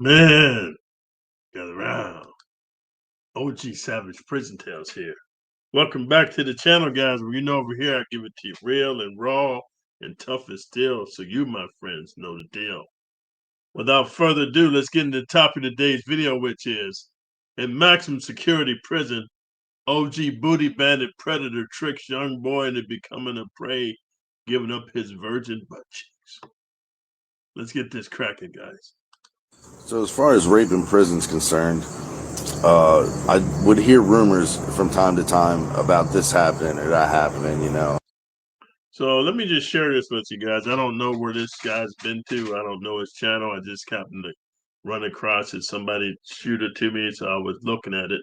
Man, gather round. OG Savage Prison Tales here. Welcome back to the channel, guys. Where over here, I give it to you real and raw and tough as steel, so you, my friends, know the deal. Without further ado, let's get into the topic of today's video, which is in maximum security prison, OG booty bandit predator tricks young boy into becoming a prey, giving up his virgin butt cheeks. Let's get this cracking, guys. So as far as rape in prison is concerned, I would hear rumors from time to time about this happening or that happening. So let me just share this with you guys. I don't know where this guy's been to. I don't know his channel. I just happened to run across it. Somebody shoot it to me, so I was looking at it.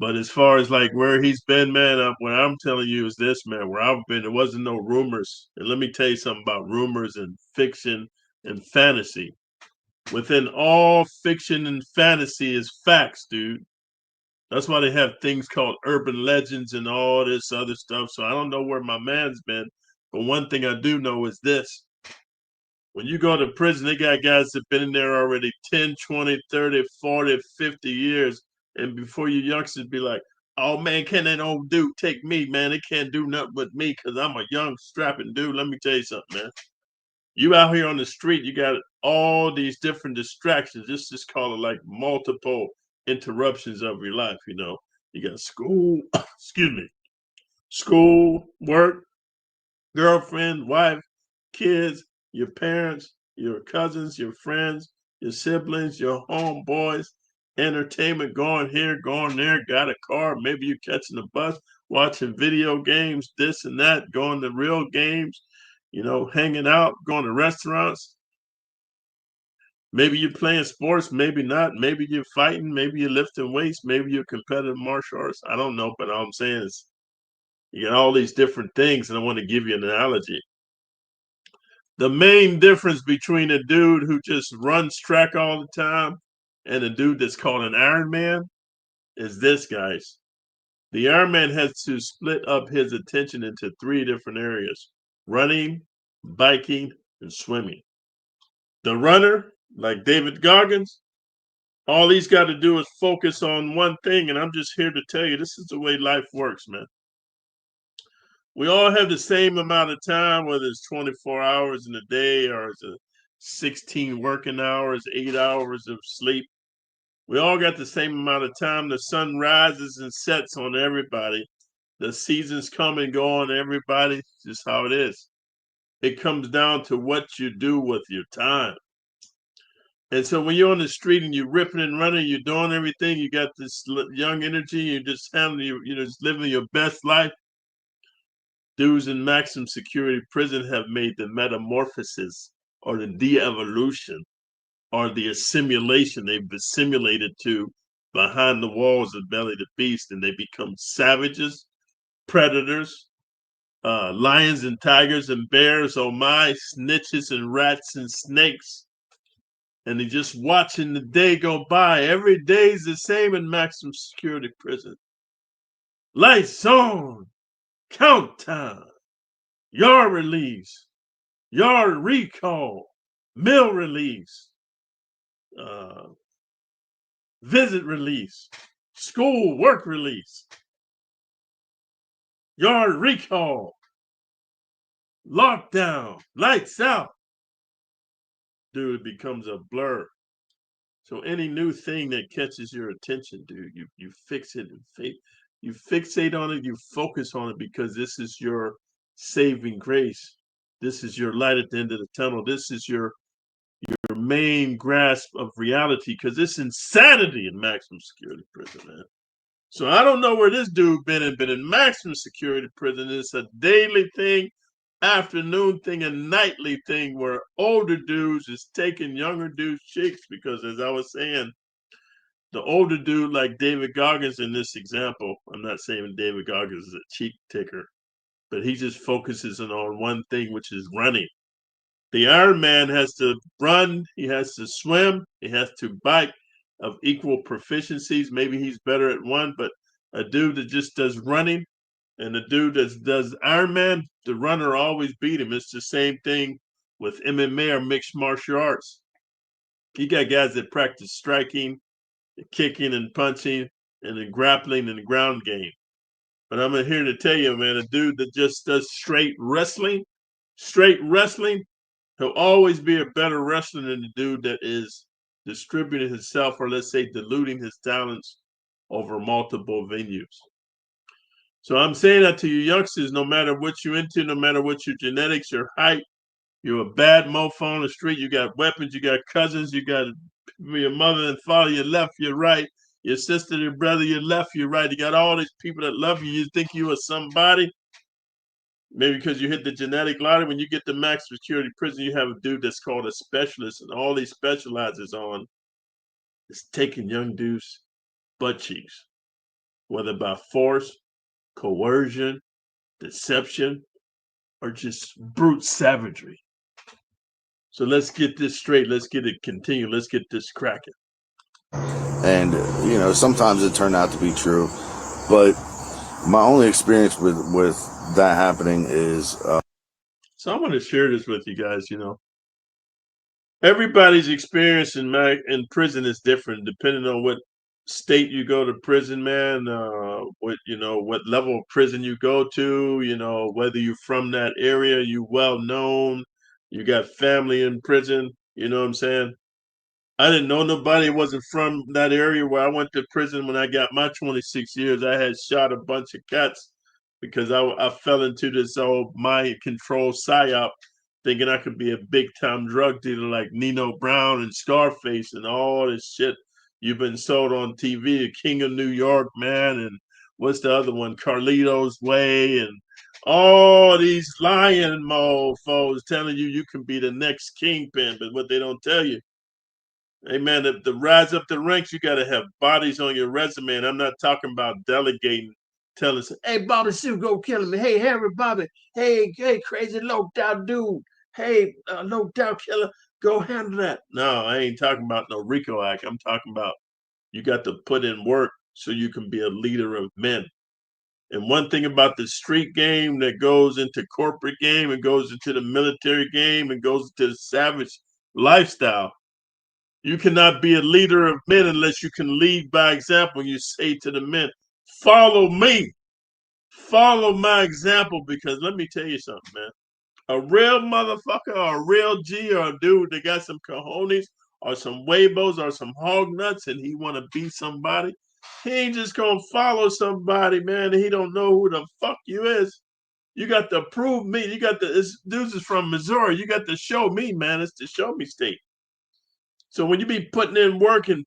But as far as like where he's been, man, what I'm telling you is this, man. Where I've been, there wasn't no rumors. And let me tell you something about rumors and fiction and fantasy. Within all fiction and fantasy is facts, dude. That's why they have things called urban legends and all this other stuff. So I don't know where my man's been. But one thing I do know is this. When you go to prison, they got guys that have been in there already 10, 20, 30, 40, 50 years. And before you youngsters be like, oh man, can that old dude take me, man? They can't do nothing with me because I'm a young, strapping dude. Let me tell you something, man. You out here on the street, you got all these different distractions. This is called like multiple interruptions of your life. You got school, excuse me, school, work, girlfriend, wife, kids, your parents, your cousins, your friends, your siblings, your homeboys, entertainment, going here, going there, got a car, maybe you're catching a bus, watching video games, this and that, going to real games, hanging out, going to restaurants. Maybe you're playing sports, maybe not. Maybe you're fighting, maybe you're lifting weights, maybe you're competitive martial arts. I don't know, but all I'm saying is you got all these different things, and I want to give you an analogy. The main difference between a dude who just runs track all the time and a dude that's called an Iron Man is this, guys. The Iron Man has to split up his attention into three different areas: running, biking, and swimming. The runner, like David Goggins, all he's got to do is focus on one thing. And I'm just here to tell you, this is the way life works, man. We all have the same amount of time, whether it's 24 hours in a day or it's 16 working hours, 8 hours of sleep. We all got the same amount of time. The sun rises and sets on everybody. The seasons come and go on everybody. It's just how it is. It comes down to what you do with your time. And so when you're on the street and you're ripping and running, you're doing everything, you got this young energy, you're just handling, just living your best life. Dudes in maximum security prison have made the metamorphosis or the de-evolution or the assimilation. They've assimilated to behind the walls of Belly the Beast, and they become savages, predators, lions and tigers and bears, oh my, snitches and rats and snakes. And they're just watching the day go by. Every day is the same in maximum security prison. Lights on, count time, yard release, yard recall, meal release, uh, visit release, school work release, yard recall, lockdown, lights out. Dude, it becomes a blur. So any new thing that catches your attention, dude, you fix it and you fixate on it, you focus on it because this is your saving grace. This is your light at the end of the tunnel. This is your main grasp of reality because it's insanity in maximum security prison, man. So I don't know where this dude been in maximum security prison. It's a daily thing, afternoon thing, and nightly thing where older dudes is taking younger dudes' chicks because, as I was saying, the older dude like David Goggins in this example, I'm not saying David Goggins is a cheek ticker, but he just focuses on one thing, which is running. The Iron Man has to run, he has to swim, he has to bike of equal proficiencies. Maybe he's better at one, but a dude that just does running and the dude that does Iron Man, the runner always beat him. It's the same thing with MMA or mixed martial arts. You got guys that practice striking, kicking and punching, and then grappling and the ground game. But I'm here to tell you, man, a dude that just does straight wrestling, he'll always be a better wrestler than the dude that is distributing himself, or let's say diluting his talents over multiple venues. So I'm saying that to you youngsters, no matter what you're into, no matter what your genetics, your height, you're a bad mofo on the street, you got weapons, you got cousins, you got your mother and father, your left, your right, your sister, your brother, your left, your right. You got all these people that love you. You think you are somebody, maybe because you hit the genetic lottery. When you get to max security prison, you have a dude that's called a specialist, and all he specializes on is taking young dudes' butt cheeks, whether by force, coercion, deception, or just brute savagery. So let's get this straight. Let's get it continued. Let's get this cracking. And sometimes it turned out to be true, but my only experience with that happening is. So I want to share this with you guys. Everybody's experience in prison is different, depending on what state you go to prison, man. What level of prison you go to. Whether you're from that area, you well known, you got family in prison. You know what I'm saying? I didn't know nobody wasn't from that area where I went to prison when I got my 26 years. I had shot a bunch of cats because I fell into this old mind control psyop, thinking I could be a big time drug dealer like Nino Brown and Scarface and all this shit you've been sold on TV, King of New York, man, and what's the other one, Carlito's Way, and all these lying mofos telling you can be the next kingpin, but what they don't tell you, hey man, to rise up the ranks, you got to have bodies on your resume. And I'm not talking about delegating, telling us, hey, Bobby Sue, go kill him. Hey, Harry Bobby. Hey, crazy low down dude. Hey, low down killer, go handle that. No, I ain't talking about no RICO Act. I'm talking about you got to put in work so you can be a leader of men. And one thing about the street game that goes into corporate game and goes into the military game and goes into the savage lifestyle, you cannot be a leader of men unless you can lead by example. You say to the men, follow me, follow my example, because let me tell you something, man. A real motherfucker or a real G or a dude that got some cojones or some huevos or some hog nuts and he want to be somebody, he ain't just going to follow somebody, man, and he don't know who the fuck you is. You got to prove me. You got to, this dude is from Missouri. You got to show me, man. It's the show me state. So when you be putting in work and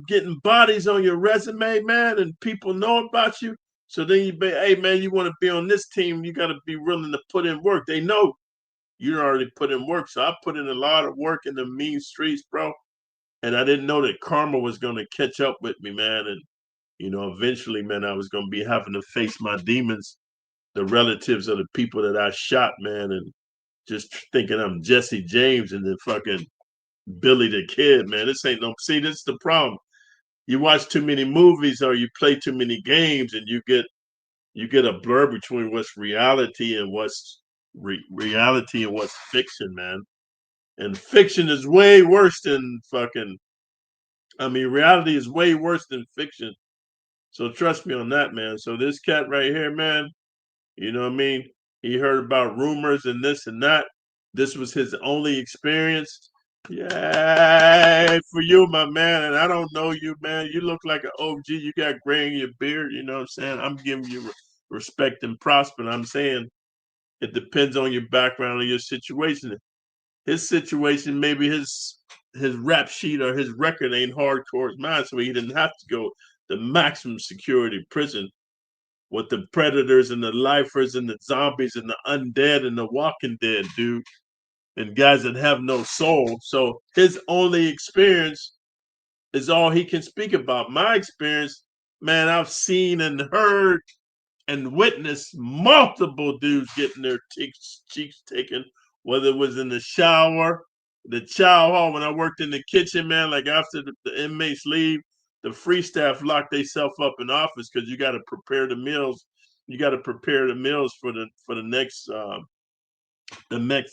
getting bodies on your resume, man, and people know about you, so then you be, hey man, you want to be on this team, you got to be willing to put in work. They know you already put in work. So I put in a lot of work in the mean streets, bro. And I didn't know that karma was going to catch up with me, man. And, eventually, man, I was going to be having to face my demons, the relatives of the people that I shot, man, and just thinking I'm Jesse James and then fucking Billy the Kid, man. This ain't no, see, this is the problem. You watch too many movies or you play too many games and you get a blur between what's reality and what's reality and what's fiction, man. And fiction is way worse than reality is way worse than fiction. So trust me on that, man. So this cat right here, man, you know what I mean? He heard about rumors and this and that. This was his only experience. Yeah, for you, my man. And I don't know you, man. You look like an OG. You got gray in your beard. You know what I'm saying? I'm giving you respect and prosper. I'm saying it depends on your background and your situation. His situation, maybe his rap sheet or his record ain't hardcore as mine, so he didn't have to go to maximum security prison with the predators and the lifers and the zombies and the undead and the walking dead, dude, and guys that have no soul. So his only experience is all he can speak about. My experience, man, I've seen and heard and witnessed multiple dudes getting their cheeks taken, whether it was in the shower, the chow hall. When I worked in the kitchen, man, like after the inmates leave, the free staff lock themselves up in office because you got to prepare the meals. You got to prepare the meals for the next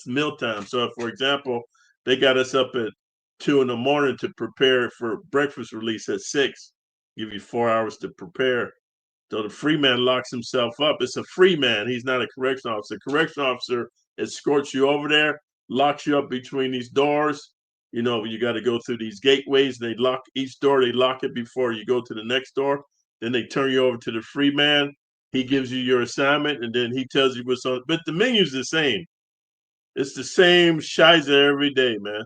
mealtime. So, if, for example, they got us up at 2 in the morning to prepare for breakfast release at 6. Give you 4 hours to prepare. So the free man locks himself up. It's a free man. He's not a correction officer. Correction officer escorts you over there, locks you up between these doors. You know, you got to go through these gateways. They lock each door. They lock it before you go to the next door. Then they turn you over to the free man. He gives you your assignment, and then he tells you what's on. But the menu's the same. It's the same shiza every day, man.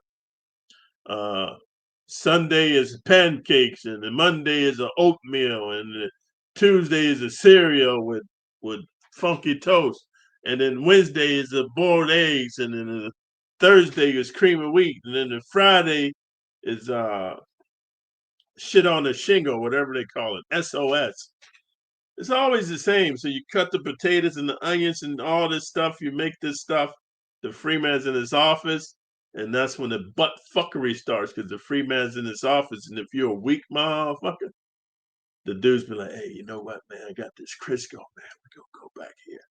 Sunday is pancakes, and the Monday is an oatmeal, and the Tuesday is a cereal with funky toast, and then Wednesday is a boiled eggs, and then the Thursday is cream of wheat, and then the Friday is shit on the shingle, whatever they call it, SOS. It's always the same. So you cut the potatoes and the onions and all this stuff. You make this stuff. The free man's in his office, and that's when the butt fuckery starts because the free man's in his office. And if you're a weak motherfucker, the dude's be like, "Hey, you know what, man? I got this Crisco, man. We're gonna go back here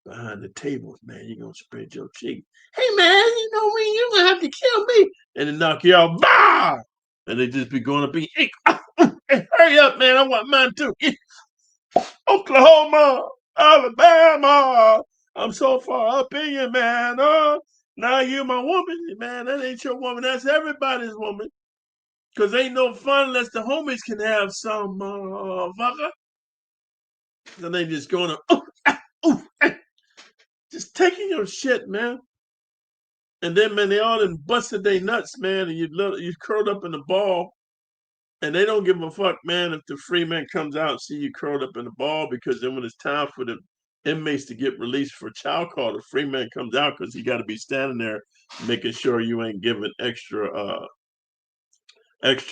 behind the tables, man. You're gonna spread your cheek. Hey, man, you know me. You're gonna have to kill me, and then knock you out. Bah! And they just be going up, hey, hurry up, man. I want mine too. Oklahoma, Alabama. I'm so far up in you, man. Now you my woman, man. That ain't your woman. That's everybody's woman. Cause ain't no fun unless the homies can have some motherfucker. Then they just going to just taking your shit, man. And then man, they all done busted their nuts, man, and you curled up in the ball. And they don't give a fuck, man, if the free man comes out and see you curled up in the ball, because then when it's time for the inmates to get released for child call, the free man comes out because he got to be standing there making sure you ain't giving extra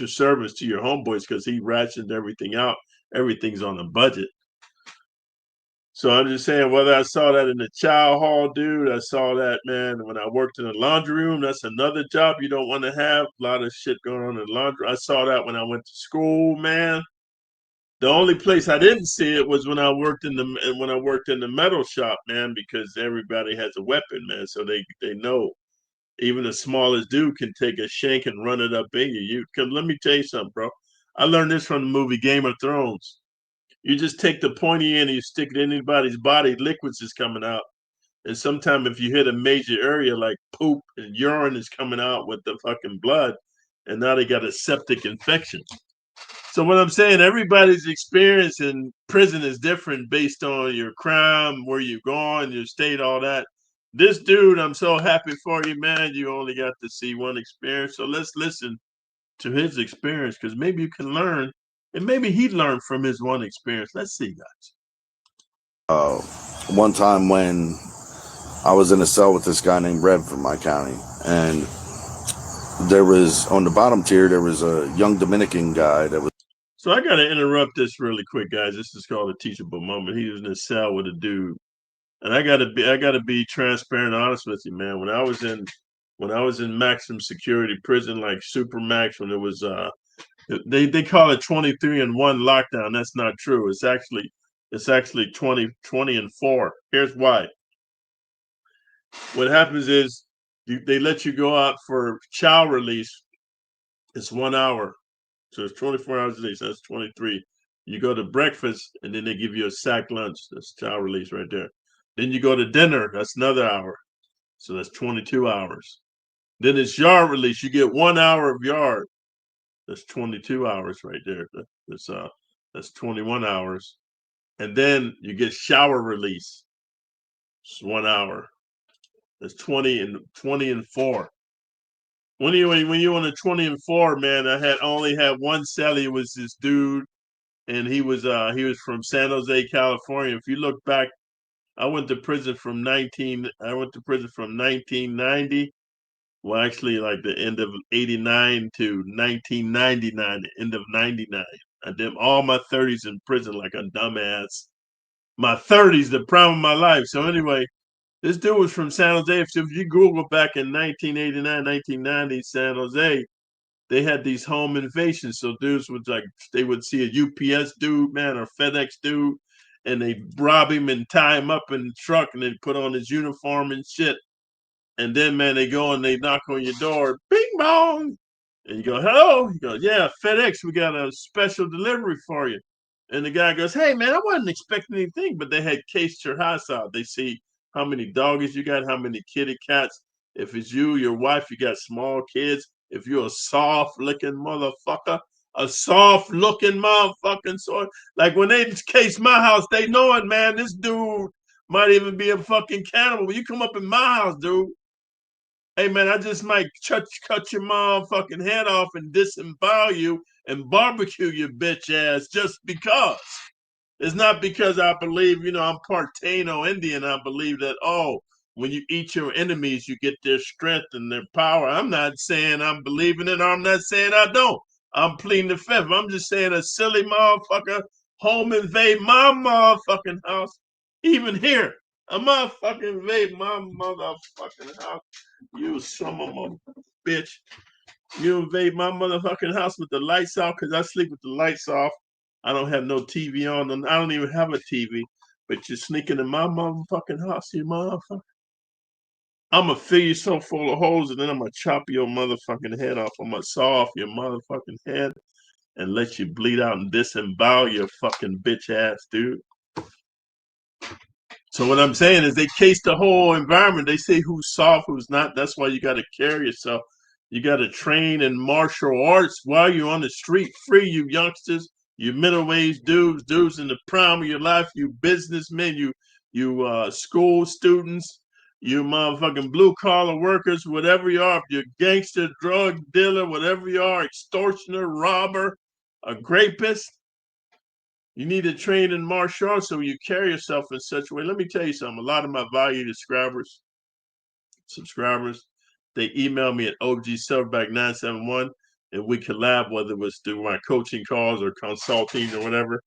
service to your homeboys because he rationed everything out. Everything's on a budget. So I'm just saying, whether I saw that in the child hall, dude, I saw that, man, when I worked in the laundry room. That's another job you don't want to have. A lot of shit going on in the laundry. I saw that when I went to school, man. The only place I didn't see it was when I worked in the metal shop, man, because everybody has a weapon, man. So they know even the smallest dude can take a shank and run it up in you. Let me tell you something, bro. I learned this from the movie Game of Thrones. You just take the pointy end and you stick it in anybody's body, liquids is coming out. And sometimes if you hit a major area like poop and urine is coming out with the fucking blood, and now they got a septic infection. So what I'm saying, everybody's experience in prison is different based on your crime, where you're going, your state, all that. This dude, I'm so happy for you, man. You only got to see one experience. So let's listen to his experience because maybe you can learn, and maybe he learned from his one experience. Let's see, guys. One time when I was in a cell with this guy named Red from my county, and there was on the bottom tier there was a young Dominican guy that was. So I got to interrupt this really quick, guys. This is called a teachable moment. He was in a cell with a dude, and I gotta be transparent, and honest with you, man. When I was in maximum security prison, like super max, when it was they call it 23-1 lockdown. That's not true. It's actually 20-4. Here's why. What happens is they let you go out for child release. It's 1 hour. So it's 24 hours a day. So that's 23. You go to breakfast, and then they give you a sack lunch. That's child release right there. Then you go to dinner. That's another hour. So that's 22 hours. Then it's yard release. You get 1 hour of yard. That's 22 hours right there. That's 21 hours. And then you get shower release. It's 1 hour. That's 20 and 4. When you on a 20-4, man, I only had one cellie. It was this dude, and he was from San Jose, California. If you look back, I went to prison from 1990. Well, actually, like the end of '89 to 1999, the end of '99. I did all my 30s in prison like a dumbass. My 30s, the prime of my life. So anyway, this dude was from San Jose. So if you Google back in 1989, 1990, San Jose, they had these home invasions. So dudes would they would see a UPS dude, man, or FedEx dude, and they rob him and tie him up in the truck and then put on his uniform and shit. And then, man, they go and they knock on your door. Bing bong. And you go, hello? He goes, yeah, FedEx, we got a special delivery for you. And the guy goes, hey, man, I wasn't expecting anything, but they had cased your house out. They see how many doggies you got, how many kitty cats. If it's you, your wife, you got small kids. If you're a soft-looking motherfucker, a soft-looking motherfucking sort. Like when they case my house, they know it, man. This dude might even be a fucking cannibal. When you come up in my house, dude, hey man, I just might cut your motherfucking head off and disembowel you and barbecue your bitch ass just because. It's not because I believe, I'm part Taino Indian. I believe that, when you eat your enemies, you get their strength and their power. I'm not saying I'm believing it, or I'm not saying I don't. I'm pleading the fifth. I'm just saying a silly motherfucker home invade my motherfucking house. Even here, a motherfucking invade my motherfucking house. You son of a bitch. You invade my motherfucking house with the lights off because I sleep with the lights off. I don't have no TV on. I don't even have a TV. But you're sneaking in my motherfucking house, you motherfucker. I'm going to fill you so full of holes and then I'm going to chop your motherfucking head off. I'm going to saw off your motherfucking head and let you bleed out and disembowel your fucking bitch ass, dude. So what I'm saying is they case the whole environment. They say who's soft, who's not. That's why you got to carry yourself. You got to train in martial arts while you're on the street free, you youngsters, you middle-aged dudes in the prime of your life, you businessmen, you school students, you motherfucking blue-collar workers, whatever you are, if you're gangster, drug dealer, whatever you are, extortioner, robber, a rapist, you need to train in martial arts so you carry yourself in such a way. Let me tell you something. A lot of my valued subscribers, they email me at ogsilverback971 and we collab, whether it was through my coaching calls or consulting or whatever.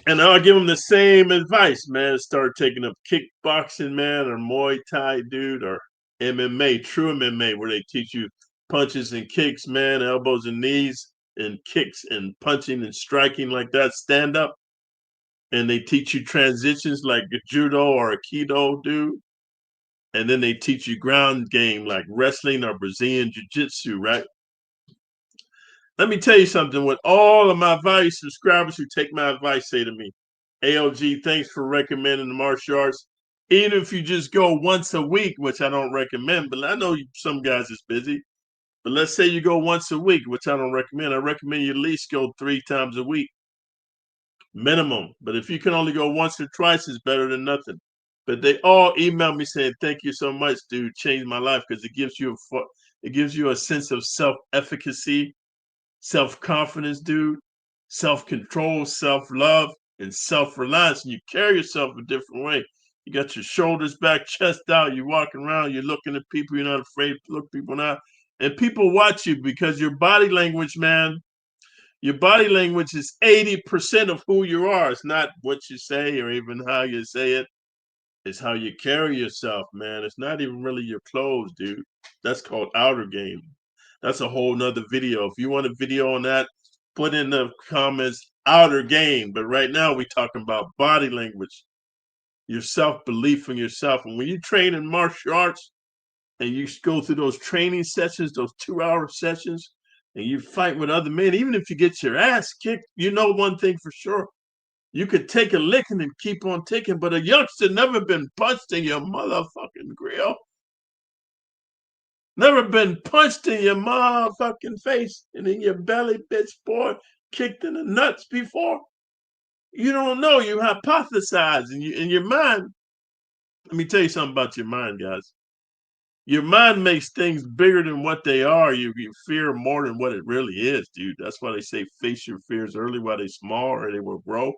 And I'll give them the same advice, man. Start taking up kickboxing, man, or Muay Thai, dude, or MMA, true MMA, where they teach you punches and kicks, man, elbows and knees, and kicks and punching and striking like that, stand up. And they teach you transitions like a judo or a kido, dude. And then they teach you ground game like wrestling or Brazilian jiu-jitsu, right? Let me tell you something. What all of my valued subscribers who take my advice say to me, ALG, thanks for recommending the martial arts. Even if you just go once a week, which I don't recommend, but I know some guys is busy. But let's say you go once a week, which I don't recommend. I recommend you at least go 3 times a week, minimum. But if you can only go once or twice, it's better than nothing. But they all email me saying, "Thank you so much, dude. Changed my life," because it gives you a sense of self-efficacy, self-confidence, dude, self-control, self-love, and self-reliance. And you carry yourself a different way. You got your shoulders back, chest out. You're walking around. You're looking at people. You're not afraid to look people in the eye. And people watch you because your body language, man. Your body language is 80% of who you are. It's not what you say or even how you say it. It's how you carry yourself, man. It's not even really your clothes, dude. That's called outer game. That's a whole nother video. If you want a video on that, put in the comments outer game. But right now we're talking about body language, your self-belief in yourself. And when you train in martial arts and you go through those training sessions, those 2-hour sessions, and you fight with other men, even if you get your ass kicked, you know one thing for sure. You could take a licking and keep on ticking, but a youngster never been punched in your motherfucking grill. Never been punched in your motherfucking face and in your belly, bitch, boy, kicked in the nuts before. You don't know. You hypothesize in your mind. Let me tell you something about your mind, guys. Your mind makes things bigger than what they are. You fear more than what it really is, dude. That's why they say face your fears early while they're small or they will grow.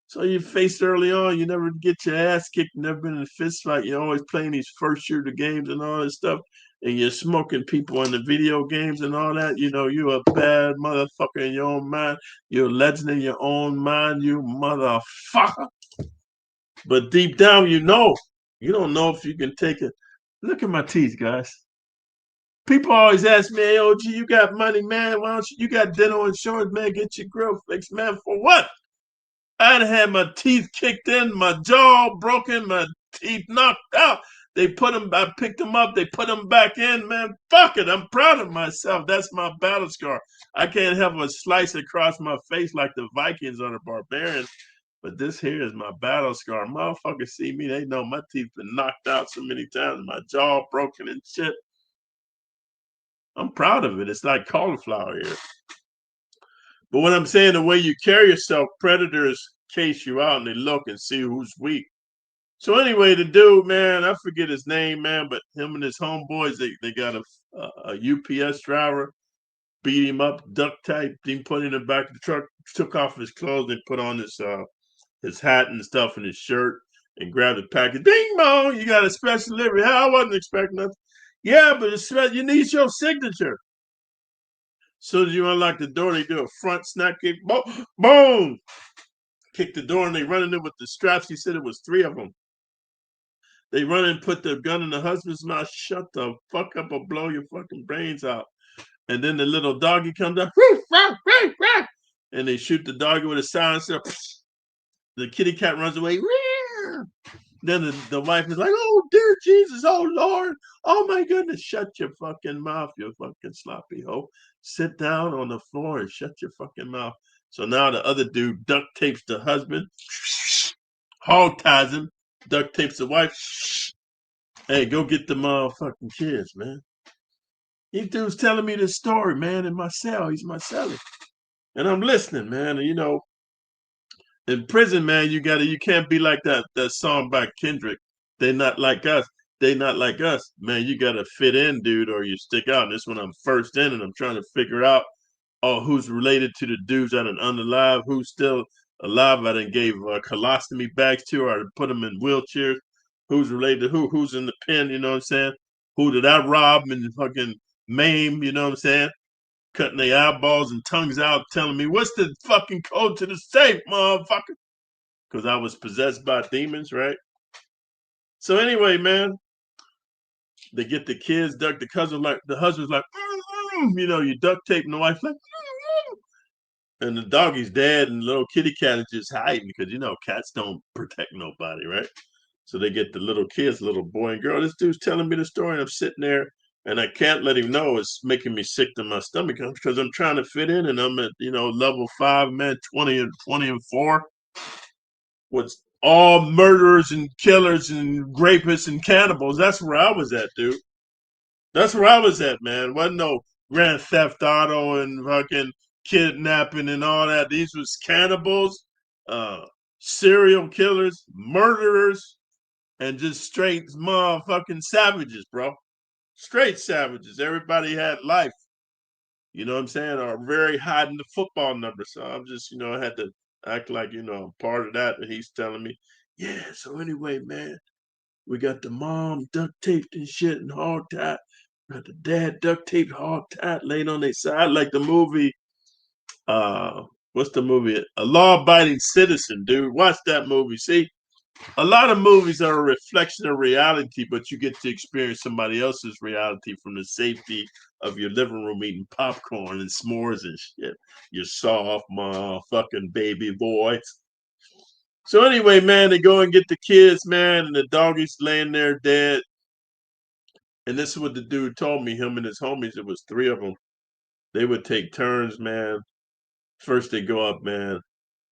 So you faced early on, you never get your ass kicked, never been in a fist fight. You're always playing these first shooter games and all this stuff. And you're smoking people in the video games and all that. You know, you're a bad motherfucker in your own mind. You're a legend in your own mind, you motherfucker. But deep down, you don't know if you can take it. Look at my teeth, guys. People always ask me, hey, OG, you got money, man. Why don't you got dental insurance, man? Get your grill fixed, man. For what? I'd had my teeth kicked in, my jaw broken, my teeth knocked out. They put him. I picked him up. They put him back in. Man, fuck it. I'm proud of myself. That's my battle scar. I can't have a slice across my face like the Vikings or the barbarians. But this here is my battle scar. Motherfuckers see me, they know my teeth been knocked out so many times, my jaw broken and shit. I'm proud of it. It's like cauliflower here. But what I'm saying, the way you carry yourself, predators case you out and they look and see who's weak. So anyway, the dude, man, I forget his name, man, but him and his homeboys, they got a UPS driver, beat him up, duct taped him, put him in the back of the truck, took off his clothes and put on his hat and stuff and his shirt and grabbed the package. Ding bong, you got a special delivery. I wasn't expecting nothing. Yeah, but it's you need your signature. As soon as you unlock the door, they do a front snap kick. Boom! Kick the door and they run in there with the straps. He said it was 3 of them. They run and put the gun in the husband's mouth. Shut the fuck up or blow your fucking brains out. And then the little doggy comes up. And they shoot the doggy with a silencer. The kitty cat runs away. Then the wife is like, oh, dear Jesus, oh, Lord, oh, my goodness, shut your fucking mouth, you fucking sloppy hoe. Sit down on the floor and shut your fucking mouth. So now the other dude duct tapes the husband, hog ties him, duct tapes the wife. Hey, go get the motherfucking kids, man. He dude's telling me this story, man, in my cell. He's my cellie. And I'm listening, man. And, you know, in prison, man, you can't be like that song by Kendrick. They not like us. They not like us. Man, you gotta fit in, dude, or you stick out. And this when I'm first in and I'm trying to figure out who's related to the dudes that are unalive, who's still alive. I done gave colostomy bags to, or I put them in wheelchairs. Who's related to who's in the pen, you know what I'm saying? Who did I rob and fucking maim, you know what I'm saying? Cutting their eyeballs and tongues out, telling me, what's the fucking code to the safe, motherfucker? Because I was possessed by demons, right? So anyway, man, they get the kids, duck the cousin, like the husband's like, you know, you duct tape, and the wife's like, and the doggy's dead, and the little kitty cat is just hiding because you know cats don't protect nobody, right? So they get the little kids, little boy and girl. This dude's telling me the story, and I'm sitting there, and I can't let him know. It's making me sick to my stomach because I'm trying to fit in, and I'm at level 5, man, 20 and 4. With all murderers and killers and rapists and cannibals. That's where I was at, dude. That's where I was at, man. Wasn't no Grand Theft Auto and fucking kidnapping and all that. These was cannibals, uh, serial killers, murderers, and just straight motherfucking savages, bro. Straight savages. Everybody had life. You know what I'm saying? Or very high in the football number. So I'm just, I had to act like, I'm part of that. And he's telling me, yeah, so anyway, man, we got the mom duct taped and shit and hog tied. Got the dad duct taped, hog tied, laying on their side like the movie. What's the movie? A Law Abiding Citizen, dude. Watch that movie. See, a lot of movies are a reflection of reality, but you get to experience somebody else's reality from the safety of your living room eating popcorn and s'mores and shit. You soft motherfucking baby boy. So anyway, man, they go and get the kids, man, and the doggy's laying there dead. And this is what the dude told me, him and his homies, it was 3 of them. They would take turns, man. First they go up, man,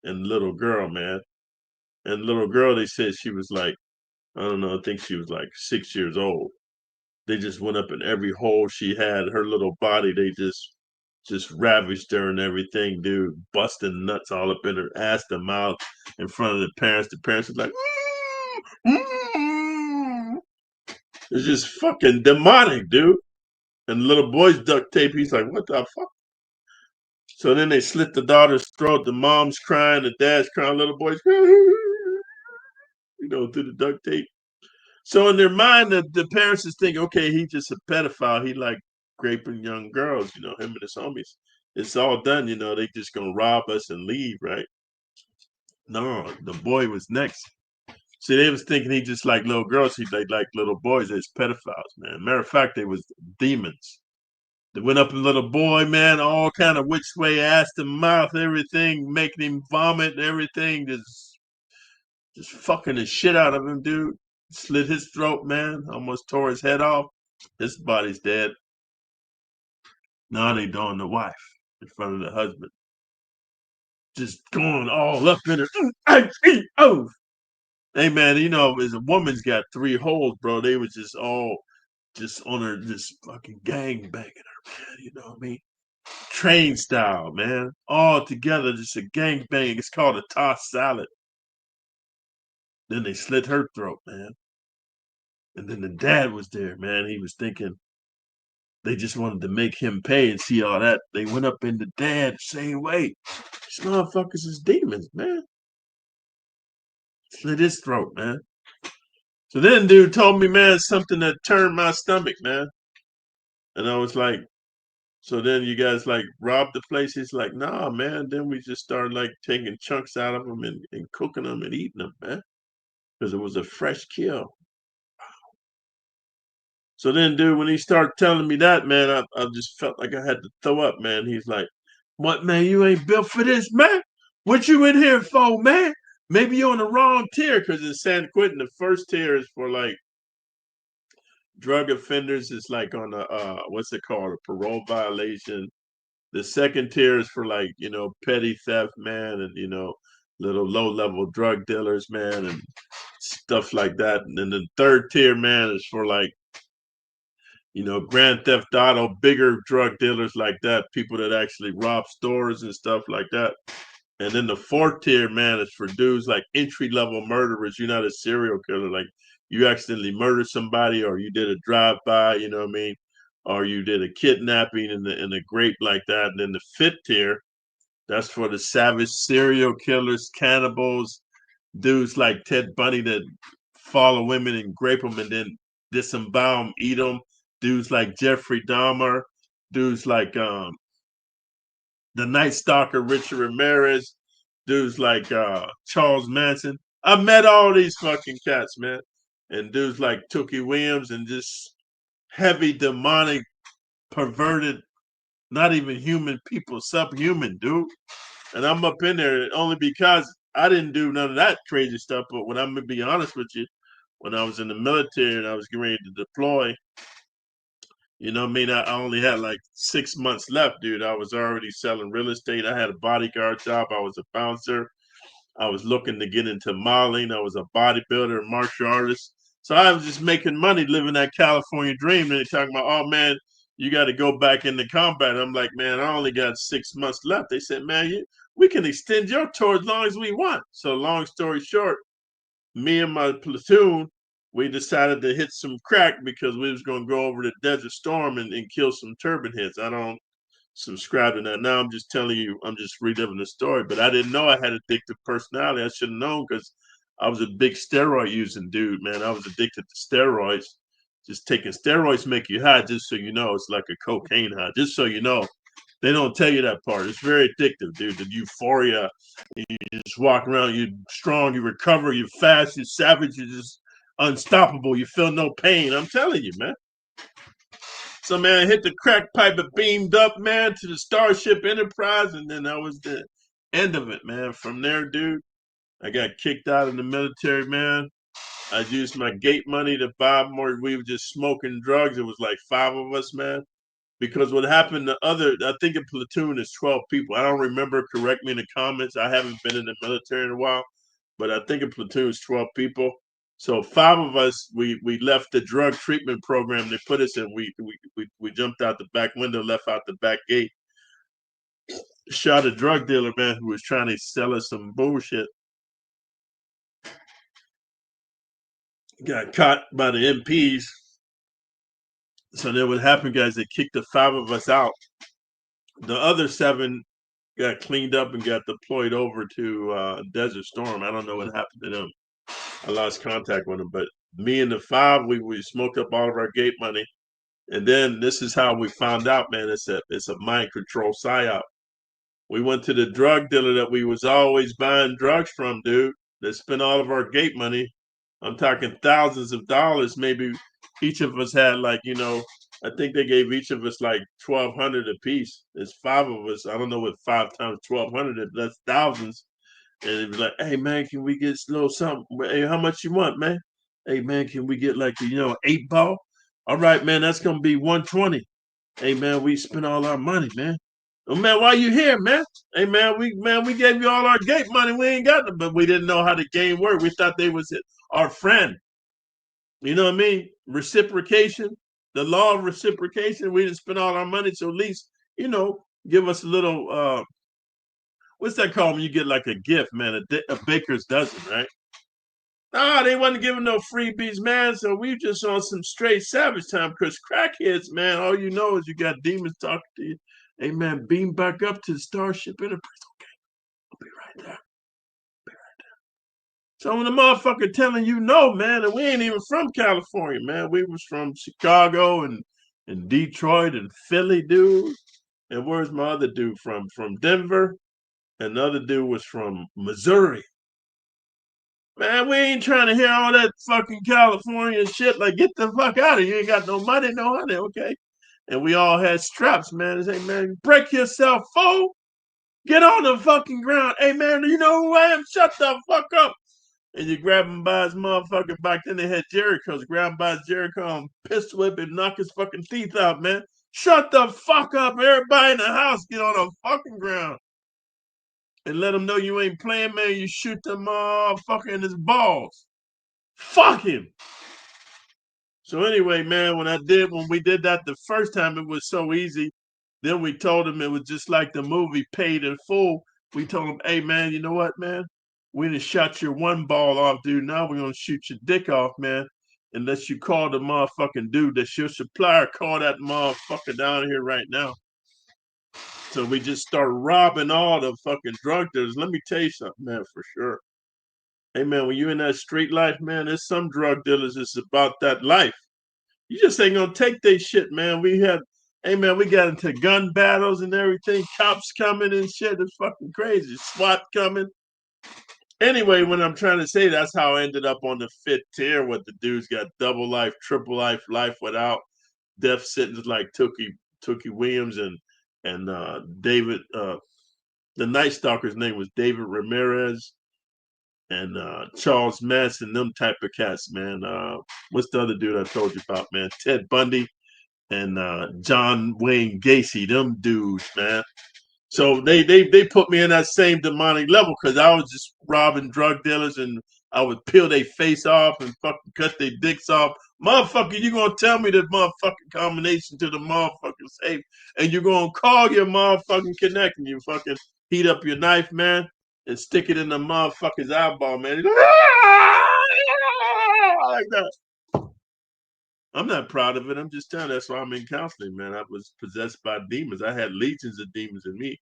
and little girl, man. And little girl, they said she was like, I don't know, I think she was like 6 years old. They just went up in every hole she had, her little body. They just ravaged her and everything, dude. Busting nuts all up in her ass, the mouth, in front of the parents. The parents was like, it's just fucking demonic, dude. And the little boy's duct tape. He's like, what the fuck? So then they slit the daughter's throat. The mom's crying, the dad's crying, little boy's, through the duct tape. So in their mind, the parents is thinking, okay, he's just a pedophile. He like raping young girls, him and his homies. It's all done, they just gonna rob us and leave, right? No, the boy was next. See, they was thinking he just like little girls. He like little boys. It's pedophiles, man. Matter of fact, they was demons. They went up in little boy, man, all kind of which way, ass to mouth, everything, making him vomit, everything, just fucking the shit out of him, dude. slit his throat, man. Almost tore his head off. His body's dead. Now they doing the wife in front of the husband. Just going all up in her. Oh, hey man, you know, as a woman's got 3 holes, bro. They was just all just on her, just fucking gang banging her, man. You know what I mean? Train style, man. All together, just a gang bang. It's called a tossed salad. Then they slit her throat, man. And then the dad was there, man. He was thinking they just wanted to make him pay and see all that. They went up in the dad the same way. These motherfuckers is demons, man. Slit his throat, man. So then dude told me, man, something that turned my stomach, man. And I was like, so then you guys like robbed the place? He's like, nah, man. Then we just started like taking chunks out of them and cooking them and eating them, man. Because it was a fresh kill. So then, dude, when he started telling me that, man, I just felt like I had to throw up, man. He's like, what, man, you ain't built for this, man? What you in here for, man? Maybe you're on the wrong tier, because in San Quentin, the first tier is for like drug offenders. It's like on a, what's it called? A parole violation. The second tier is for like, you know, petty theft, man, and, you know, little low level drug dealers, man, and stuff like that. And then the third tier, man, is for like, you know, Grand Theft Auto, bigger drug dealers like that, people that actually rob stores and stuff like that. And then the fourth tier, man, is for dudes like entry level murderers. You're not a serial killer. Like you accidentally murdered somebody, or you did a drive by, you know what I mean? Or you did a kidnapping in a grape like that. And then the fifth tier, that's for the savage serial killers, cannibals, dudes like Ted Bundy that follow women and grape them and then disembowel them, eat them. Dudes like Jeffrey Dahmer, dudes like the Night Stalker Richard Ramirez, dudes like Charles Manson. I met all these fucking cats, man, and dudes like Tookie Williams and just heavy demonic, perverted, not even human people, subhuman, dude. And I'm up in there only because I didn't do none of that crazy stuff. But when I'm gonna be honest with you, when I was in the military and I was getting ready to deploy, you know what I mean? I only had like 6 months left, dude. I was already selling real estate. I had a bodyguard job. I was a bouncer. I was looking to get into modeling. I was a bodybuilder, martial artist. So I was just making money living that California dream. And they're talking about, oh man, you got to go back into combat. I'm like, man, I only got 6 months left. They said, man, we can extend your tour as long as we want. So long story short, me and my platoon, we decided to hit some crack because we was going to go over the Desert Storm and kill some turban heads. I don't subscribe to that. Now I'm just telling you, I'm just reliving the story. But I didn't know I had addictive personality. I should have known because I was a big steroid using dude, man. I was addicted to steroids. Just taking steroids make you high, just so you know. It's like a cocaine high, just so you know. They don't tell you that part. It's very addictive, dude. The euphoria. You just walk around, you're strong, you recover, you're fast, you're savage, you're just unstoppable. You feel no pain. I'm telling you, man. So man, I hit the crack pipe and beamed up, man, to the Starship Enterprise, and then that was the end of it, man. From there, dude, I got kicked out of the military, man. I used my gate money to buy more. We were just smoking drugs. It was like 5 of us, man. Because what happened to I think a platoon is 12 people. I don't remember. Correct me in the comments. I haven't been in the military in a while, but I think a platoon is 12 people. So 5 of us, we left the drug treatment program they put us in. We jumped out the back window, left out the back gate, shot a drug dealer, man, who was trying to sell us some bullshit. Got caught by the MPs. So then what happened, guys, they kicked the 5 of us out. The other 7 got cleaned up and got deployed over to Desert Storm. I don't know what happened to them. I lost contact with them. But me and the 5, we smoked up all of our gate money. And then this is how we found out, man. It's a mind control psyop. We went to the drug dealer that we was always buying drugs from, dude, that spent all of our gate money. I'm talking thousands of dollars. Maybe each of us had like, you know, I think they gave each of us like 1,200 a piece. There's 5 of us. I don't know what 5 times 1,200 is. That's thousands. And it was like, hey man, can we get a little something? Hey, how much you want, man? Hey man, can we get like 8 ball? All right, man, that's gonna be 120. Hey man, we spent all our money, man. Oh man, why you here, man? Hey man, we gave you all our gate money. We ain't got them, but we didn't know how the game worked. We thought they was our friend. You know what I mean? Reciprocation, the law of reciprocation. We didn't spend all our money, so at least give us a little. What's that called when you get like a gift, man? A baker's dozen, right? Nah, they wasn't giving no freebies, man. So we just on some straight savage time because crackheads, man, all you know is you got demons talking to you. Hey, man, beam back up to the Starship Enterprise. Okay, I'll be right there. So when the motherfucker telling you no, man, and we ain't even from California, man. We was from Chicago and Detroit and Philly, dude. And where's my other dude from? From Denver. And the other dude was from Missouri. Man, we ain't trying to hear all that fucking California shit. Like, get the fuck out of here. You ain't got no money, no honey, okay? And we all had straps, man. They say, man, break yourself, fool. Get on the fucking ground. Hey, man, you know who I am? Shut the fuck up. And you grab him by his motherfucking back. Then they had Jericho's. Grab him by his Jericho and pistol whip and knock his fucking teeth out, man. Shut the fuck up. Everybody in the house get on the fucking ground. And let him know you ain't playing, man. You shoot the motherfucker in his balls. Fuck him. So anyway, man, when we did that the first time, it was so easy. Then we told him it was just like the movie Paid in Full. We told him, hey man, you know what, man? We done shot your one ball off, dude. Now we're gonna shoot your dick off, man. Unless you call the motherfucking dude that's your supplier, call that motherfucker down here right now. So we just started robbing all the fucking drug dealers. Let me tell you something, man, for sure. Hey man, when you're in that street life, man, there's some drug dealers that's about that life. You just ain't gonna take they shit, man. Hey man, we got into gun battles and everything. Cops coming and shit. It's fucking crazy. SWAT coming. Anyway, when I'm trying to say that's how I ended up on the fifth tier, what the dudes got double life, triple life, life without death sentence like Tookie Williams and David. The Night Stalker's name was David Ramirez and Charles Manson, them type of cats, man. What's the other dude I told you about, man? Ted Bundy and John Wayne Gacy, them dudes, man. So they put me in that same demonic level because I was just robbing drug dealers and I would peel their face off and fucking cut their dicks off. Motherfucker, you gonna tell me the motherfucking combination to the motherfucking safe and you're gonna call your motherfucking connect and you fucking heat up your knife, man, and stick it in the motherfucker's eyeball, man. Like that. I'm not proud of it. I'm just telling you, that's why I'm in counseling, man. I was possessed by demons. I had legions of demons in me.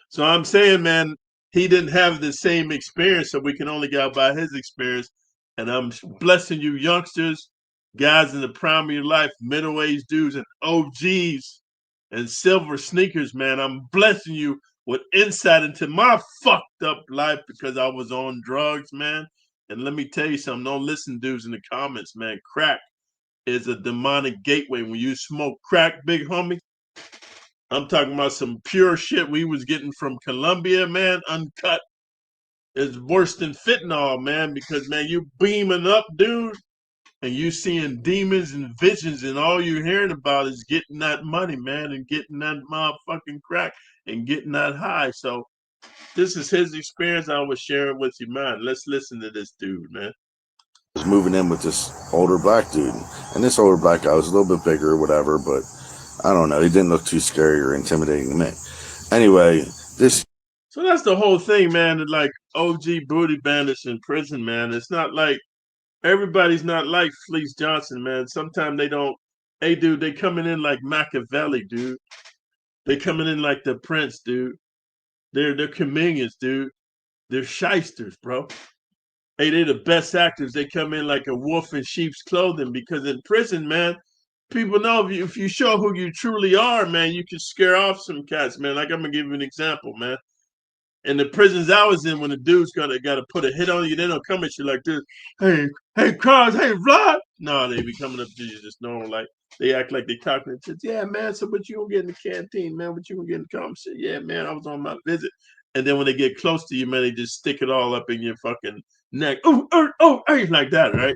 So I'm saying, man, he didn't have the same experience, so we can only go by his experience. And I'm blessing you, youngsters, guys in the prime of your life, middle-aged dudes, and OGs and silver sneakers, man. I'm blessing you with insight into my fucked up life because I was on drugs, man. And let me tell you something. Don't listen, dudes, in the comments, man. Crack is a demonic gateway. When you smoke crack, big homie, I'm talking about some pure shit we was getting from Colombia, man, uncut. It's worse than fentanyl, man, because, man, you beaming up, dude, and you seeing demons and visions, and all you're hearing about is getting that money, man, and getting that motherfucking crack and getting that high. So this is his experience. I was sharing with you mine. Let's listen to this dude, man. Was moving in with this older black dude, and this older black guy was a little bit bigger or whatever, but I don't know, he didn't look too scary or intimidating to me. Anyway, so that's the whole thing, man. Like OG booty bandits in prison, man. It's not like everybody's not like Fleece Johnson, man. Sometimes they don't. Hey, dude, they coming in like Machiavelli, dude. They coming in like the Prince, dude. They're chameleons, dude. They're shysters, bro. Hey, they're the best actors. They come in like a wolf in sheep's clothing because in prison, man, people know if you show who you truly are, man, you can scare off some cats, man. Like I'm gonna give you an example, man. In the prisons I was in, when the dude's gotta put a hit on you, they don't come at you like this. Hey, Cars, hey, Vlad. No, they be coming up to you just normal, like they act like they talking and says, yeah, man. So what you gonna get in the canteen, man? What you gonna get in the conversation? Yeah, man, I was on my visit. and then when they get close to you, man, they just stick it all up in your fucking neck. Oh, hey, like that, right?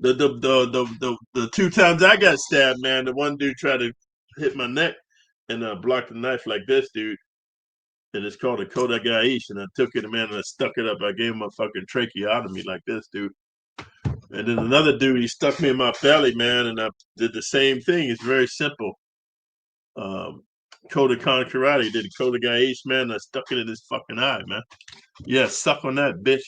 The 2 times I got stabbed, man, the one dude tried to hit my neck and blocked the knife like this, dude. And it's called a Kodak Aish, and I took it, man, and I stuck it up. I gave him a fucking tracheotomy like this, dude. And then another dude, he stuck me in my belly, man, and I did the same thing. It's very simple. Kodakan karate did Kodak Aish, man, and I stuck it in his fucking eye, man. Yeah, suck on that, bitch.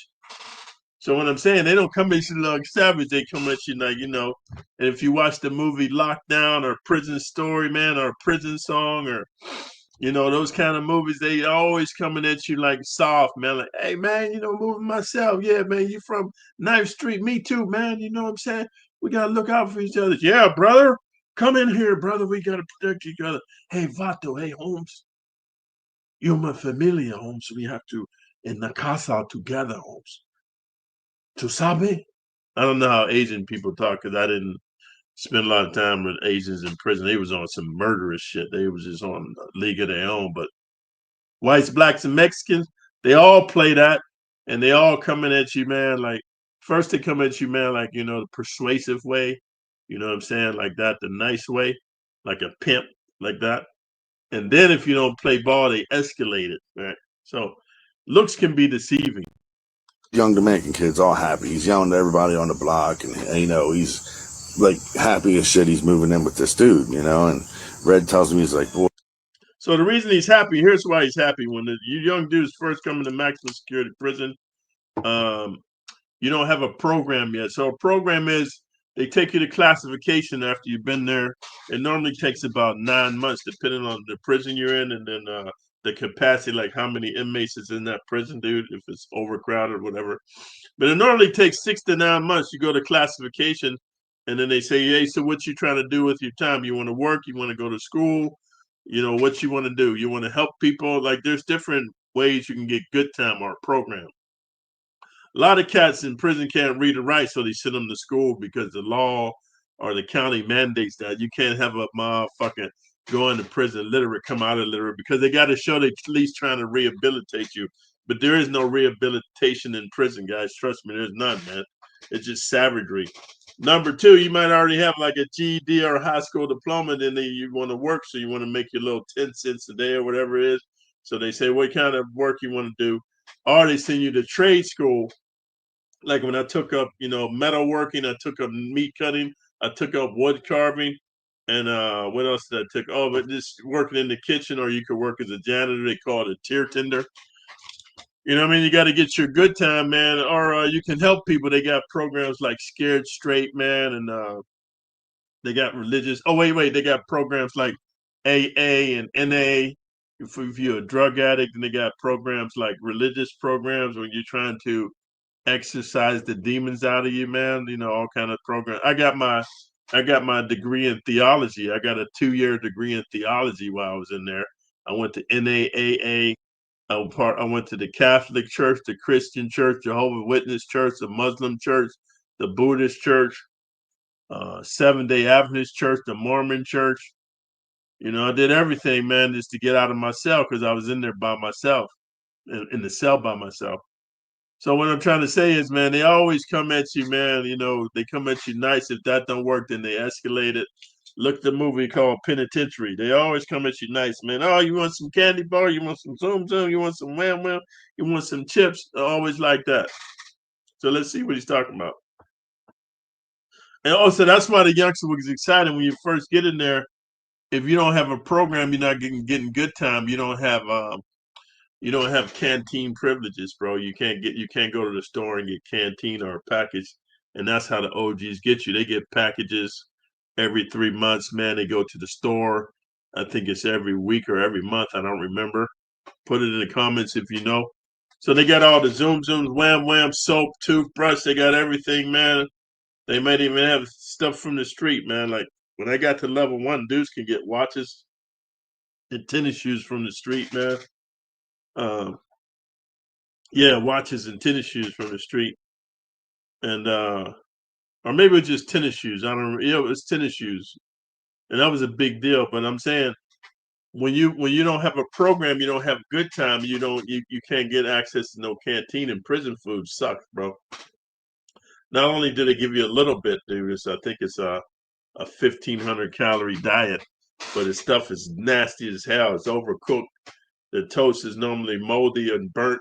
So what I'm saying, they don't come at you like savage. They come at you like, and if you watch the movie Lockdown or Prison Story, man, or Prison Song, or those kind of movies, they always coming at you like soft, man. Like, hey, man, moving myself. Yeah, man, you from Knife Street. Me too, man. You know what I'm saying? We got to look out for each other. Yeah, brother. Come in here, brother. We got to protect each other. Hey, Vato. Hey, Holmes. You're my familia, Holmes. We have to in the casa together, Holmes. Tu sabe? I don't know how Asian people talk because I didn't spend a lot of time with Asians in prison. They was on some murderous shit. They was just on a league of their own. But whites, blacks, and Mexicans, they all play that, and they all coming at you, man. Like first they come at you, man, like the persuasive way, you know what I'm saying, like that, the nice way, like a pimp, like that. And then if you don't play ball, they escalate it, right? So looks can be deceiving. Young Dominican kid's all happy. He's yelling at everybody on the block, and he's like happy as shit. He's moving in with this dude, and Red tells me, he's like, boy. So the reason he's happy, here's why he's happy. When you young dudes first come into maximum security prison, you don't have a program yet. So a program is they take you to classification after you've been there. It normally takes about 9 months, depending on the prison you're in, and then the capacity, like how many inmates is in that prison, dude, if it's overcrowded or whatever. But it normally takes 6 to 9 months. You go to classification, and then they say, hey, so what you trying to do with your time? You want to work? You want to go to school? What you want to do? You want to help people? Like there's different ways you can get good time or a program. A lot of cats in prison can't read or write, so they send them to school because the law or the county mandates that you can't have a motherfucker go into prison literate, come out of literate, because they got to show they at least trying to rehabilitate you. But there is no rehabilitation in prison, guys. Trust me, there's none, man. It's just savagery. Number two, you might already have like a GED or a high school diploma, then you want to work, so you want to make your little 10 cents a day or whatever it is. So they say, what kind of work you want to do? Or they send you to trade school. Like when I took up, metal working, I took up meat cutting, I took up wood carving, and what else did I take? Oh, but just working in the kitchen, or you could work as a janitor. They call it a tier tender. You know what I mean? You got to get your good time, man, or you can help people. They got programs like Scared Straight, man, and they got religious. Oh, wait, they got programs like AA and NA. If you're a drug addict, and they got programs like religious programs when you're trying to exercise the demons out of you, man. All kind of programs. I got my degree in theology. I got a 2-year degree in theology while I was in there. I went to NAAA. I went to the Catholic Church, the Christian Church, Jehovah's Witness Church, the Muslim Church, the Buddhist Church, Seventh-day Adventist Church, the Mormon Church. I did everything, man, just to get out of my cell because I was in there by myself, in the cell by myself. So what I'm trying to say is, man, they always come at you, man. They come at you nice. If that don't work, then they escalate it. Look at the movie called Penitentiary. They always come at you nice, man. Oh, you want some candy bar? You want some zoom zoom? You want some wham wham? You want some chips? They're always like that. So let's see what he's talking about. And also, that's why the youngster was excited when you first get in there. If you don't have a program, you're not getting good time. You don't have canteen privileges, bro. You can't go to the store and get canteen or a package. And that's how the OGs get you. They get packages every 3 months, man. They go to the store. I think it's every week or every month. I don't remember. Put it in the comments if you know. So they got all the zoom zooms, wham wham, soap, toothbrush. They got everything, man. They might even have stuff from the street, man. Like when I got to level 1, dudes can get watches and tennis shoes from the street, man. Um, Yeah, watches and tennis shoes from the street, and or maybe it's just tennis shoes. I don't. Yeah, it was tennis shoes, and that was a big deal. But I'm saying when you don't have a program, you don't have good time. You can't get access to no canteen, and prison food sucks, bro. Not only do they give you a little bit, dude, I think it's a 1,500 calorie diet, but the stuff is nasty as hell. It's overcooked. The toast is normally moldy and burnt.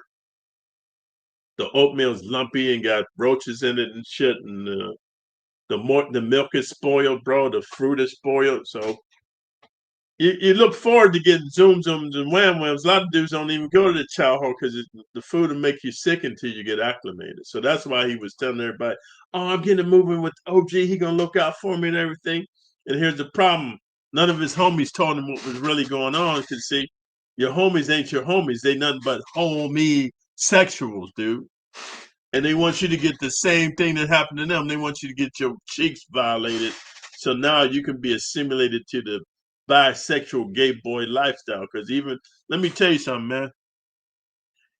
The oatmeal's lumpy and got roaches in it and shit. And the milk is spoiled, bro. The fruit is spoiled. So you look forward to getting zoom zooms and wham whams. A lot of dudes don't even go to the chow hall because the food will make you sick until you get acclimated. So that's why he was telling everybody, "Oh, I'm getting moving with OG. He gonna look out for me and everything." And here's the problem: none of his homies told him what was really going on. Because see, your homies ain't your homies. They nothing but homie sexuals, dude. And they want you to get the same thing that happened to them. They want you to get your cheeks violated. So now you can be assimilated to the bisexual gay boy lifestyle. Because even, let me tell you something, man.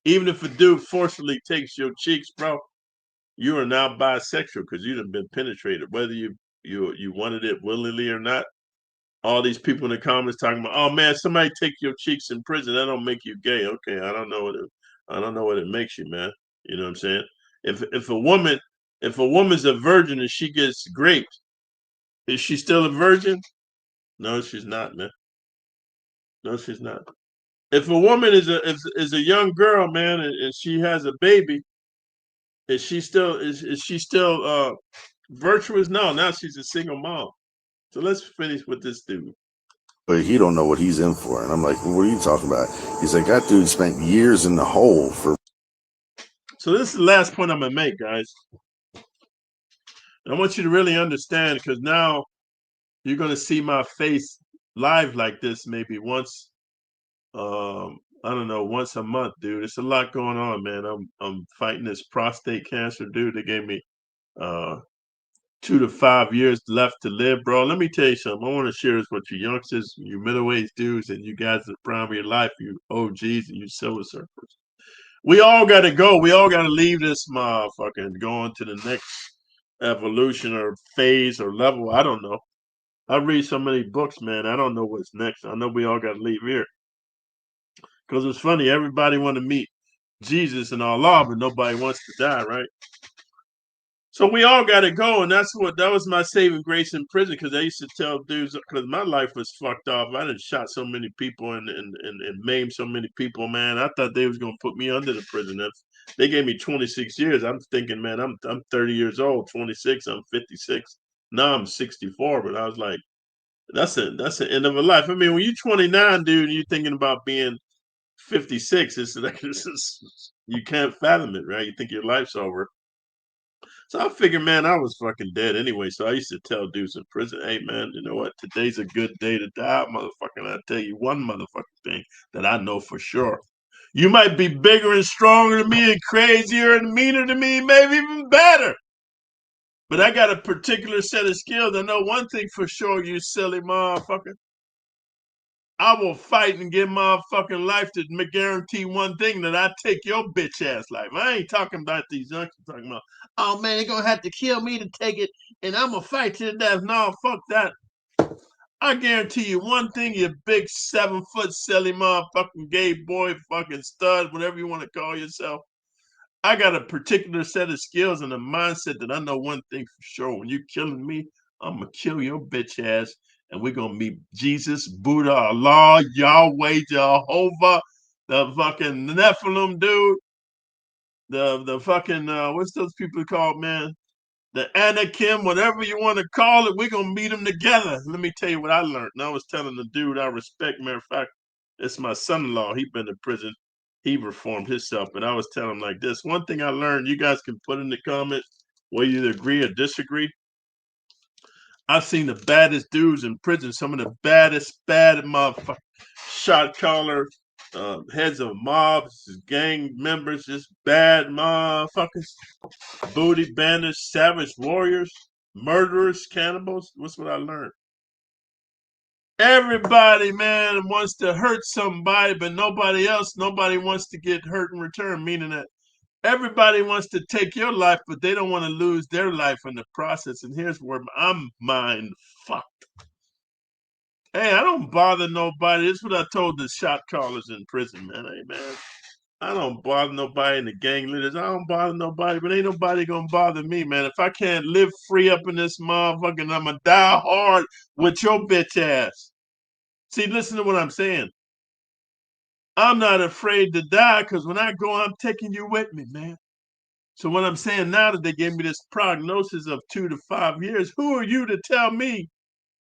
Even if a dude forcefully takes your cheeks, bro, you are now bisexual because you done been penetrated, whether you wanted it willingly or not. All these people in the comments talking about, oh man, somebody take your cheeks in prison. That don't make you gay. Okay, I don't know what it makes you, man. You know what I'm saying? If a woman's a virgin and she gets raped, is she still a virgin? No, she's not, man. No, she's not. If a woman is a young girl, man, and she has a baby, is she still virtuous? No, now she's a single mom. So let's finish with this dude. But he don't know what he's in for. And I'm like, well, what are you talking about? He's like, that dude spent years in the hole for. So this is the last point I'm gonna make, guys. I want you to really understand because now you're gonna see my face live like this maybe once. I don't know, once a month, dude. It's a lot going on, man. I'm fighting this prostate cancer, dude. They gave me uh 2 to 5 years left to live, bro. Let me tell you something. I want to share this with you youngsters, you middle-aged dudes, and you guys at the prime of your life, you OGs and you silver surfers. We all got to go. We all got to leave this motherfucker and go on to the next evolution or phase or level. I don't know. I read so many books, man. I don't know what's next. I know we all got to leave here because it's funny. Everybody want to meet Jesus and Allah, but nobody wants to die, right? So we all got to go, and that was my saving grace in prison because I used to tell dudes because my life was fucked off. I done shot so many people and maimed so many people, man. I thought they was gonna put me under the prison. They gave me 26 years. I'm thinking, man, I'm 30 years old, 26. I'm 56. Now I'm 64, but I was like, that's the end of a life. I mean, when you're 29, dude, and you're thinking about being 56, it's like you can't fathom it, right? You think your life's over. So I figured, man, I was fucking dead anyway. So I used to tell dudes in prison, hey, man, you know what? Today's a good day to die, motherfucker. And I tell you one motherfucking thing that I know for sure. You might be bigger and stronger than me and crazier and meaner than me, maybe even better. But I got a particular set of skills. I know one thing for sure, you silly motherfucker. I will fight and give my fucking life to guarantee one thing that I take your bitch ass life. I ain't talking about these youngsters talking about, oh man, they're gonna have to kill me to take it, and I'm gonna fight to the death. No, fuck that. I guarantee you one thing, you big 7 foot silly motherfucking gay boy, fucking stud, whatever you want to call yourself. I got a particular set of skills and a mindset that I know one thing for sure. When you're killing me, I'm gonna kill your bitch ass, and we're gonna meet Jesus, Buddha, Allah, Yahweh, Jehovah, the fucking Nephilim dude, the fucking what's those people called, man? The Anakim, whatever you want to call it, we're gonna meet them together. Let me tell you what I learned. And I was telling the dude I respect, matter of fact, it's my son-in-law. He been to prison. He reformed himself. But I was telling him like this. One thing I learned, you guys can put in the comments whether you agree or disagree. I've seen the baddest dudes in prison, some of the baddest motherfuckers, shot callers, heads of mobs, gang members, just bad motherfuckers, booty bandits, savage warriors, murderers, cannibals. What's what I learned? Everybody, man, wants to hurt somebody, but nobody wants to get hurt in return, meaning that everybody wants to take your life, but they don't want to lose their life in the process. And here's where I'm mind fucked. Hey, I don't bother nobody. This is what I told the shot callers in prison, man. Hey, man, I don't bother nobody in the gang leaders. I don't bother nobody, but ain't nobody gonna bother me, man. If I can't live free up in this motherfucker, I'm gonna die hard with your bitch ass. See, listen to what I'm saying. I'm not afraid to die because when I go, I'm taking you with me, man. So what I'm saying now that they gave me this prognosis of 2 to 5 years, who are you to tell me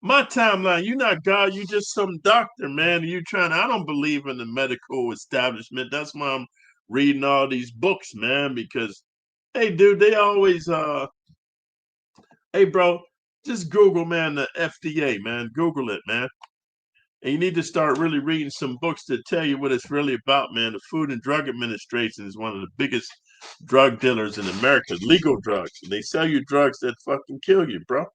my timeline? You're not God. You just some doctor, man. You trying to, I don't believe in the medical establishment. That's why I'm reading all these books, man, because hey, dude, they always hey bro, just Google, man, the FDA, man. Google it, man. And you need to start really reading some books to tell you what it's really about, man. The Food and Drug Administration is one of the biggest drug dealers in America, legal drugs. And they sell you drugs that fucking kill you, bro.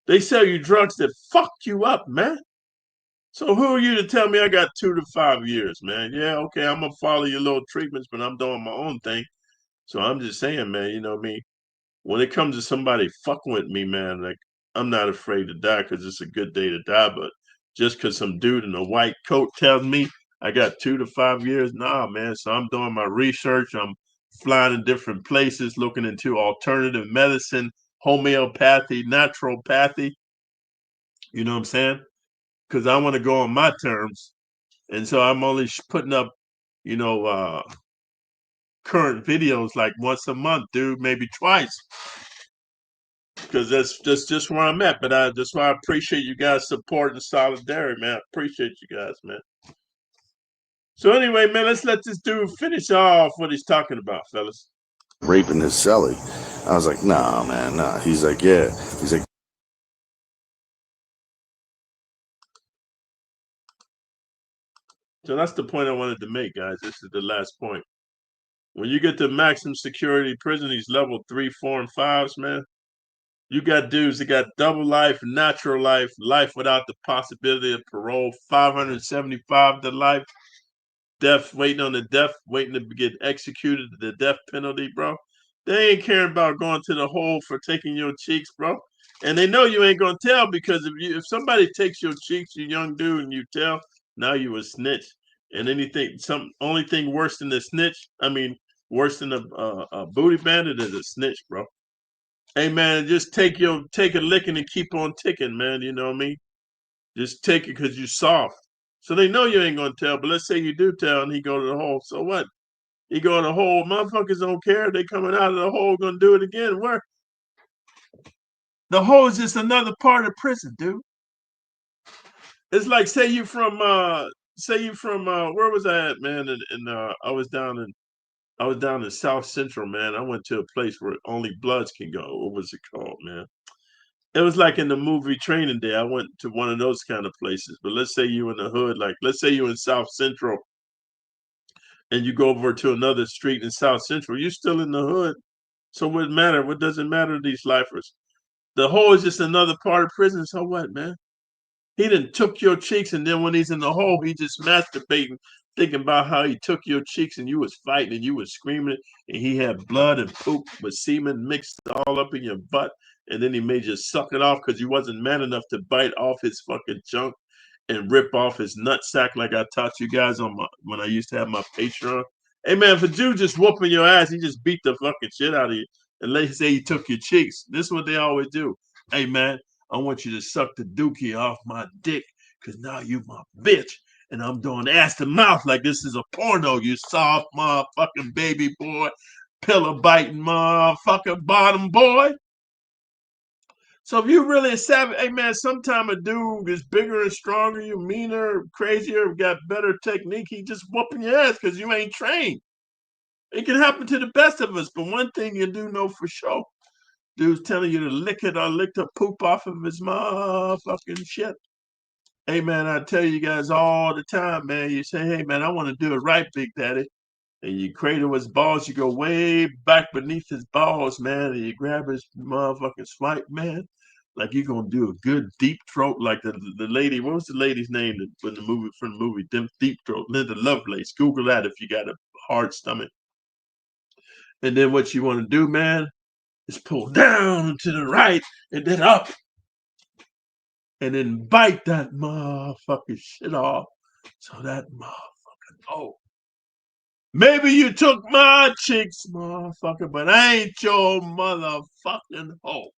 They sell you drugs that fuck you up, man. So who are you to tell me I got 2 to 5 years, man? Yeah, okay, I'm gonna follow your little treatments, but I'm doing my own thing. So I'm just saying, man, you know me. When it comes to somebody fucking with me, man, like I'm not afraid to die because it's a good day to die. But just because some dude in a white coat tells me I got 2 to 5 years, nah, man. So I'm doing my research. I'm flying in different places, looking into alternative medicine, homeopathy, naturopathy. You know what I'm saying? Because I want to go on my terms, and so I'm only putting up, you know, current videos like once a month, dude, maybe twice, because that's just where I'm at. But that's why I appreciate you guys' support and solidarity, man. I appreciate you guys, man. So anyway, man, let's let this dude finish off what he's talking about, fellas. Raping his celly. I was like, nah, man, nah. He's like, yeah. He's like, So that's the point I wanted to make, guys. This is the last point. When you get to maximum security prison, these level 3, 4, and 5s, man, you got dudes that got double life, natural life, life without the possibility of parole, 575 to life, death, waiting on the death, waiting to get executed, the death penalty, bro. They ain't caring about going to the hole for taking your cheeks, bro. And they know you ain't gonna tell because if somebody takes your cheeks, you young dude, and you tell, now you a snitch. And anything, some only thing worse than the snitch, I mean, worse than a booty bandit is a snitch, bro. Hey man, just take a licking and keep on ticking, man. You know what I mean? Just take it because you soft. So they know you ain't gonna tell. But let's say you do tell and he go to the hole. So what? He go to the hole. Motherfuckers don't care. They coming out of the hole gonna do it again. Where? The hole is just another part of prison, dude. It's like say you from where was I at, man? And I was down in South Central, man. I went to a place where only Bloods can go. What was it called, man? It was like in the movie Training Day. I went to one of those kind of places. But let's say you in the hood, like let's say you in South Central and you go over to another street in South Central, you're still in the hood. So what matter? What does it matter to these lifers? The hole is just another part of prison. So what, man? He done took your cheeks, and then when he's in the hole, he just masturbating, thinking about how he took your cheeks, and you was fighting, and you was screaming, and he had blood and poop with semen mixed all up in your butt, and then he made you suck it off because you wasn't man enough to bite off his fucking junk and rip off his nutsack like I taught you guys on my when I used to have my Patreon. Hey man, if a Jew just whooping your ass, he just beat the fucking shit out of you. And let's say he took your cheeks. This is what they always do. Hey man, I want you to suck the dookie off my dick because now you my bitch. And I'm doing ass to mouth like this is a porno, you soft motherfucking baby boy, pillow biting motherfucking bottom boy. So if you really a savage, hey man, sometime a dude is bigger and stronger, you meaner, crazier, got better technique, he just whooping your ass because you ain't trained. It can happen to the best of us, but one thing you do know for sure, dude's telling you to lick it or lick the poop off of his motherfucking shit. Hey man, I tell you guys all the time, man. You say, hey man, I want to do it right, Big Daddy. And you cradle his balls, you go way back beneath his balls, man, and you grab his motherfucking swipe, man. Like you're gonna do a good deep throat, like the lady. What was the lady's name from the movie Deep Throat? Linda Lovelace. Google that if you got a hard stomach. And then what you want to do, man, is pull down to the right and then up. and then bite that motherfucking shit off. So that motherfucking oh. Maybe you took my chicks, motherfucker, but I ain't your motherfucking hoe.